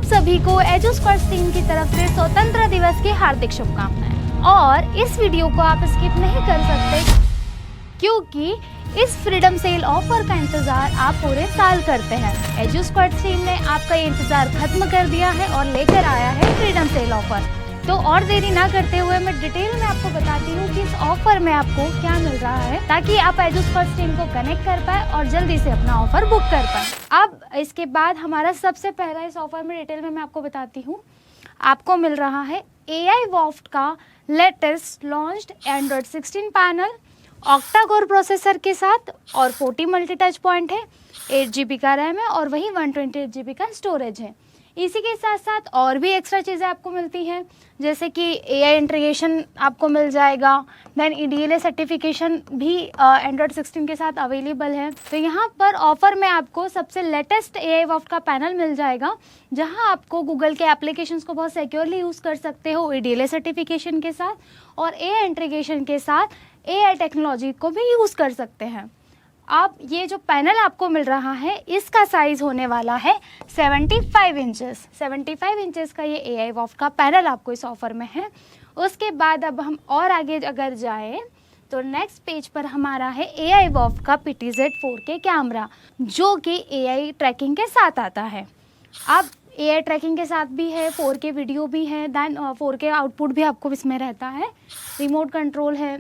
सभी को एजुस्क्वाड टीम की तरफ से स्वतंत्रता दिवस की हार्दिक शुभकामनाएं। और इस वीडियो को आप स्किप नहीं कर सकते क्योंकि इस फ्रीडम सेल ऑफर का इंतजार आप पूरे साल करते हैं। एजुस्क्वाड टीम ने आपका ये इंतजार खत्म कर दिया है और लेकर आया है फ्रीडम सेल ऑफर। तो और देरी ना करते हुए मैं डिटेल में आपको बताती हूँ कि इस ऑफर में आपको क्या मिल रहा है, ताकि आप एजुस्क्वाड टीम को कनेक्ट कर पाए और जल्दी से अपना ऑफर बुक कर पाए। अब इसके बाद हमारा सबसे पहला इस ऑफर में डिटेल में मैं आपको बताती हूँ, आपको मिल रहा है AI वॉफ्ट का latest launched Android 16 panel octa core processor के साथ और 40 मल्टी टच पॉइंट है, 8 GB का रैम है और वही 128 GB का स्टोरेज है। इसी के साथ साथ और भी एक्स्ट्रा चीज़ें आपको मिलती हैं, जैसे कि AI इंटीग्रेशन आपको मिल जाएगा, देन EDLA सर्टिफिकेशन भी एंड्रॉयड 16 के साथ अवेलेबल है। तो यहाँ पर ऑफर में आपको सबसे लेटेस्ट AI वॉफ्ट का पैनल मिल जाएगा, जहाँ आपको गूगल के एप्लीकेशंस को बहुत सिक्योरली यूज़ कर सकते हो EDLA सर्टिफिकेशन के साथ और AI इंटीग्रेशन के साथ AI टेक्नोलॉजी को भी यूज़ कर सकते हैं। अब ये जो पैनल आपको मिल रहा है इसका साइज़ होने वाला है 75 इंचेस। 75 इंचेस का ये AI वॉफ्ट का पैनल आपको इस ऑफ़र में है। उसके बाद अब हम और आगे अगर जाएं तो नेक्स्ट पेज पर हमारा है AI वॉफ्ट का PTZ 4K कैमरा, जो कि AI ट्रैकिंग के साथ आता है। अब AI ट्रैकिंग के साथ भी है, 4K वीडियो भी है, दैन 4K आउटपुट भी आपको इसमें रहता है, रिमोट कंट्रोल है,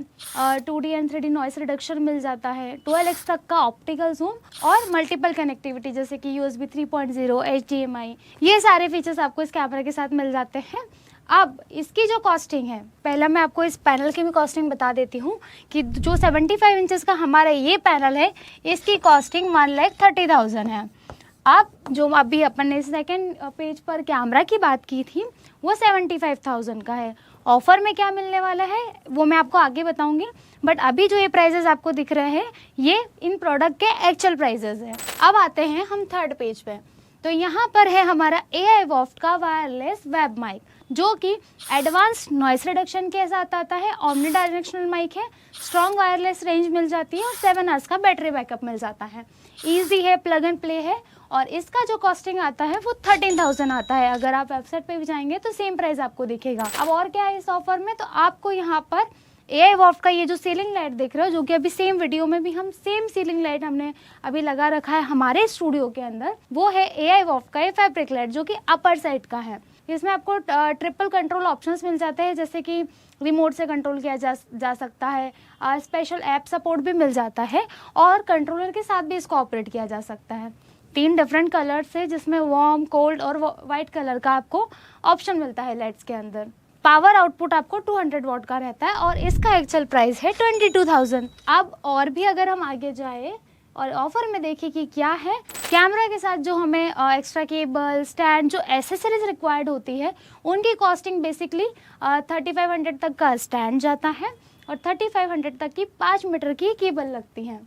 2D and 3D noise reduction मिल जाता है, 12x तक का ऑप्टिकल जूम और मल्टीपल कनेक्टिविटी जैसे कि USB 3.0, HDMI, ये सारे फीचर्स आपको इस कैमरा के साथ मिल जाते हैं। अब इसकी जो कॉस्टिंग है, पहला मैं आपको इस पैनल की भी कॉस्टिंग बता देती हूँ कि जो 75 इंचेस का हमारा ये पैनल है इसकी कॉस्टिंग 1,30,000 है। अब जो अभी अपन ने सेकेंड पेज पर कैमरा की बात की थी वो 75,000 का है। ऑफ़र में क्या मिलने वाला है वो मैं आपको आगे बताऊंगी, बट अभी जो ये प्राइजेस आपको दिख रहे हैं ये इन प्रोडक्ट के एक्चुअल प्राइजेस हैं। अब आते हैं हम थर्ड पेज पे, तो यहाँ पर है हमारा AI वॉफ्ट का वायरलेस वेब माइक, जो कि एडवांस नॉइस रिडक्शन के साथ आता है, ओमनी डायरेक्शनल माइक है, स्ट्रॉन्ग वायरलेस रेंज मिल जाती है और 7 आवर्स का बैटरी बैकअप मिल जाता है, ईजी है, प्लग एंड प्ले है और इसका जो कॉस्टिंग आता है वो 13,000 आता है। अगर आप वेबसाइट पे भी जाएंगे तो सेम प्राइस आपको दिखेगा। अब और क्या है इस ऑफर में, तो आपको यहाँ पर AI वॉफ्ट का ये जो सीलिंग लाइट देख रहे हो, जो कि अभी सेम वीडियो में भी हम सेम सीलिंग लाइट हमने अभी लगा रखा है हमारे स्टूडियो के अंदर, वो है AI वॉफ्ट का ये फैब्रिक लाइट, जो कि अपर साइड का है। इसमें आपको ट्रिपल कंट्रोल ऑप्शंस मिल जाते हैं, जैसे कि रिमोट से कंट्रोल किया जा सकता है, स्पेशल ऐप सपोर्ट भी मिल जाता है और कंट्रोलर के साथ भी इसको ऑपरेट किया जा सकता है। 3 डिफरेंट कलर्स है, जिसमें वार्म, कोल्ड और वाइट कलर का आपको ऑप्शन मिलता है लाइट्स के अंदर। पावर आउटपुट आपको 200 वॉट का रहता है और इसका एक्चुअल प्राइस है 22,000। अब और भी अगर हम आगे जाए और ऑफर में देखिए कि क्या है, कैमरा के साथ जो हमें एक्स्ट्रा केबल, स्टैंड, जो एसेसरीज रिक्वायर्ड होती है उनकी कॉस्टिंग बेसिकली 3500 तक का स्टैंड जाता है और 3500 तक की 5 मीटर की केबल लगती है।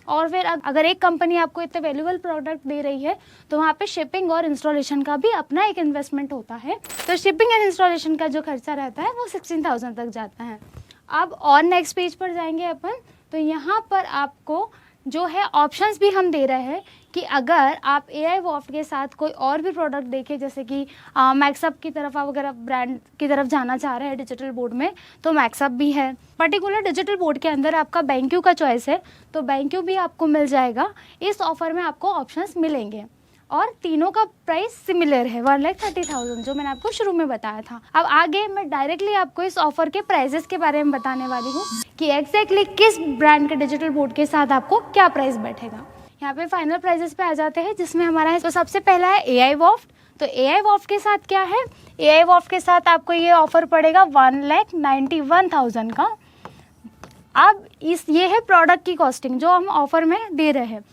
और फिर अगर एक कंपनी आपको इतने वैल्यूएबल प्रोडक्ट दे रही है तो वहाँ पे शिपिंग और इंस्टॉलेशन का भी अपना एक इन्वेस्टमेंट होता है, तो शिपिंग एंड इंस्टॉलेशन का जो खर्चा रहता है वो 16,000 तक जाता है। अब और नेक्स्ट पेज पर जाएंगे अपन, तो यहाँ पर आपको जो है ऑप्शंस भी हम दे रहे हैं कि अगर आप AI वॉफ्ट के साथ कोई और भी प्रोडक्ट देखें, जैसे कि मैक्सअप की तरफ आप अगर ब्रांड की तरफ जाना चाह रहे हैं डिजिटल बोर्ड में, तो मैक्सअप भी है। पर्टिकुलर डिजिटल बोर्ड के अंदर आपका BenQ का चॉइस है, तो BenQ भी आपको मिल जाएगा। इस ऑफर में आपको ऑप्शंस मिलेंगे और तीनों का प्राइस सिमिलर है, 1,30,000, जो मैंने आपको शुरू में बताया था। अब आगे मैं डायरेक्टली आपको इस ऑफर के प्राइजेस के बारे में बताने वाली हूँ कि एग्जैक्टली किस ब्रांड के डिजिटल बोर्ड के साथ आपको क्या प्राइस बैठेगा। यहाँ पे फाइनल प्राइजेस पे आ जाते हैं, जिसमें हमारा है, तो सबसे पहला है AI वॉफ्ट। तो AI वॉफ्ट के साथ क्या है, AI वॉफ्ट के साथ आपको ये ऑफर पड़ेगा 1,91,000 का। अब ये है प्रोडक्ट की कॉस्टिंग जो हम ऑफर में दे रहे हैं।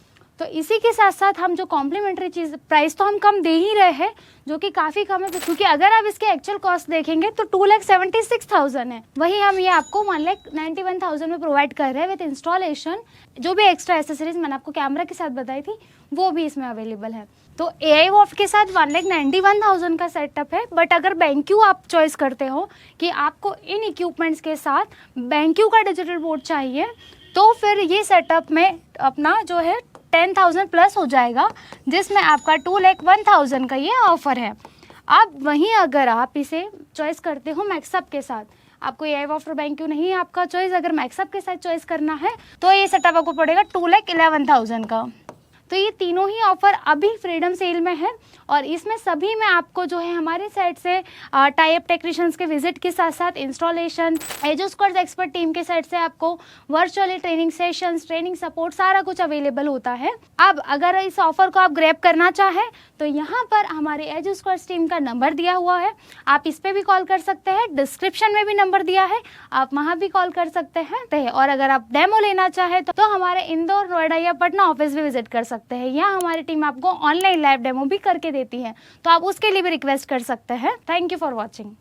तो इसी के साथ साथ हम जो कॉम्प्लीमेंट्री चीज़, प्राइस तो हम कम दे ही रहे हैं, जो कि काफ़ी कम है, क्योंकि अगर आप इसके एक्चुअल कॉस्ट देखेंगे तो 2,76,000 है, वही हम ये आपको 1,91,000 में प्रोवाइड कर रहे हैं विद इंस्टॉलेशन। जो भी एक्स्ट्रा एसेसरीज मैंने आपको कैमरा के साथ बताई थी वो भी इसमें अवेलेबल है। तो AI वॉफ्ट के साथ 1,91,000 का सेटअप है, बट अगर BenQ आप चॉइस करते हो कि आपको इन इक्विपमेंट्स के साथ BenQ का डिजिटल बोर्ड चाहिए, तो फिर ये सेटअप में अपना जो है 10,000 प्लस हो जाएगा, जिसमें आपका 2,01,000 का ये ऑफर है। अब वहीं अगर आप इसे चॉइस करते हो मैक्सअप के साथ, आपको AI ऑफर बैंक क्यों नहीं है आपका चॉइस, अगर मैक्सअप के साथ चॉइस करना है तो ये सेटअप आपको पड़ेगा 2,11,000 का। तो ये तीनों ही ऑफर अभी फ्रीडम सेल में है और इसमें सभी में आपको जो है हमारे साइड से टाई अप टेक्नीशियंस के विजिट के साथ साथ इंस्टॉलेशन, एजुस्क्वाड्स एक्सपर्ट टीम के साइड से आपको virtually training sessions, training support सारा कुछ अवेलेबल होता है। अब अगर इस ऑफर को आप ग्रैब करना चाहें तो यहाँ पर हमारे एजुस्क्वाड्स टीम का नंबर दिया हुआ है, आप इस पर भी कॉल कर सकते हैं, डिस्क्रिप्शन में भी नंबर दिया है, आप वहाँ भी कॉल कर सकते हैं। और अगर आप डेमो लेना चाहें तो हमारे इंदौर, नोएडा या पटना ऑफिस भी विजिट कर सकते हैं। यहाँ हमारी टीम आपको ऑनलाइन लाइव डेमो भी करके देती है, तो आप उसके लिए भी रिक्वेस्ट कर सकते हैं। Thank you for watching.